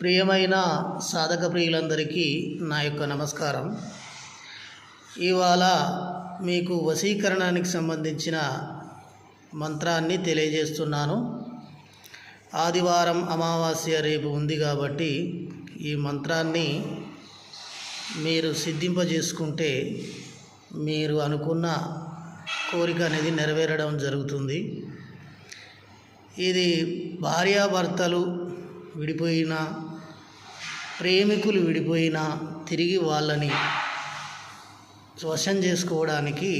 ప్రియమైన సాధక ప్రియులందరికీ నా యొక్క నమస్కారం. ఇవాళ మీకు వశీకరణానికి సంబంధించిన మంత్రాన్ని తెలియజేస్తున్నాను. ఆదివారం అమావాస్య రేపు ఉంది కాబట్టి ఈ మంత్రాన్ని మీరు సిద్ధింపజేసుకుంటే మీరు అనుకున్న కోరిక అనేది నెరవేరడం జరుగుతుంది. ఇది భార్యాభర్తలు విడిపోయినా, ప్రేమికులు విడిపోయినా తిరిగి వాళ్ళని వశం చేసుకోవడానికి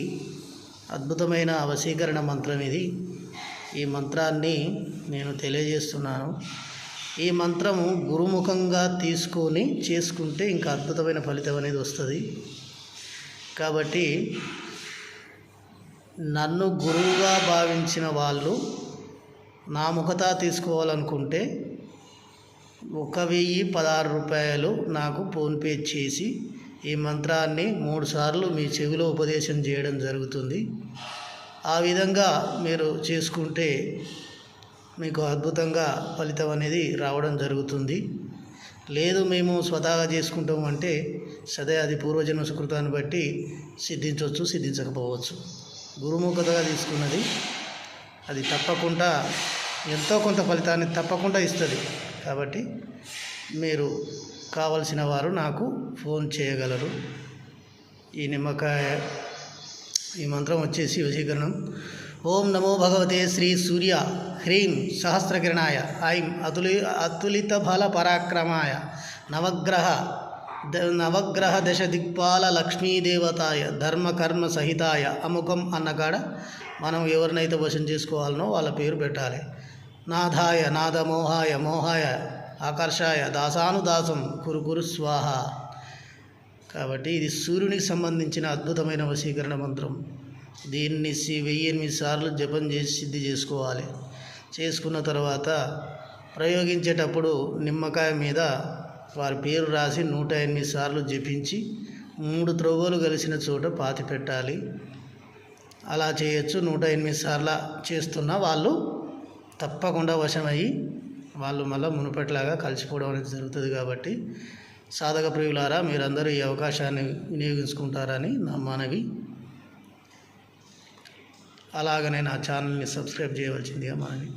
అద్భుతమైన వశీకరణ మంత్రం ఇది. ఈ మంత్రాన్ని నేను తెలియజేస్తున్నాను. ఈ మంత్రము గురుముఖంగా తీసుకొని చేసుకుంటే ఇంకా అద్భుతమైన ఫలితం అనేది వస్తుంది. కాబట్టి నన్ను గురువుగా భావించిన వాళ్ళు నా ముఖతా తీసుకోవాలనుకుంటే 1016 రూపాయలు నాకు ఫోన్పే చేసి ఈ మంత్రాన్ని 3 సార్లు మీ చెవిలో ఉపదేశం చేయడం జరుగుతుంది. ఆ విధంగా మీరు చేసుకుంటే మీకు అద్భుతంగా ఫలితం అనేది రావడం జరుగుతుంది. లేదు మేము స్వతహాగా చేసుకుంటాం అంటే సదే అది పూర్వజన్మ సుకృతాన్ని బట్టి సిద్ధించవచ్చు, సిద్ధించకపోవచ్చు. గురుముఖతగా తీసుకున్నది అది తప్పకుండా ఎంతో కొంత ఫలితాన్ని తప్పకుండా ఇస్తుంది. కాబట్టి మీరు కావలసిన వారు నాకు ఫోన్ చేయగలరు. ఈ మంత్రం వచ్చేసి వశీకరణం. ఓం నమో భగవతే శ్రీ సూర్య హ్రీం సహస్రకిరణాయ ఐం అతులిత బల పరాక్రమాయ నవగ్రహ దశ దిక్పాల లక్ష్మీదేవతాయ ధర్మకర్మ సహితాయ అముఖం అన్నకాడ మనం ఎవరినైతే వశం చేసుకోవాలనో వాళ్ళ పేరు పెట్టాలి. నాథాయ నాదమోహాయ మోహాయ ఆకర్షాయ దాసానుదాసం కురు స్వాహ. కాబట్టి ఇది సూర్యునికి సంబంధించిన అద్భుతమైన వశీకరణ మంత్రం. దీన్ని 1008 సార్లు జపం చేసి సిద్ధి చేసుకోవాలి. చేసుకున్న తర్వాత ప్రయోగించేటప్పుడు నిమ్మకాయ మీద వారి పేరు రాసి 108 సార్లు జపించి 3 త్రవ్వలు కలిసిన చోట పాతి పెట్టాలి. అలా చేయొచ్చు. 108 సార్లు చేస్తున్న వాళ్ళు తప్పకుండా వశమయ్యి వాళ్ళు మళ్ళీ మునుపట్లాగా కలిసిపోవడం అనేది జరుగుతుంది. కాబట్టి సాధక ప్రియులారా, మీరందరూ ఈ అవకాశాన్ని వినియోగించుకుంటారని నా మనవి. అలాగనే నా ఛానల్ని సబ్స్క్రైబ్ చేయవలసిందిగా మనవి.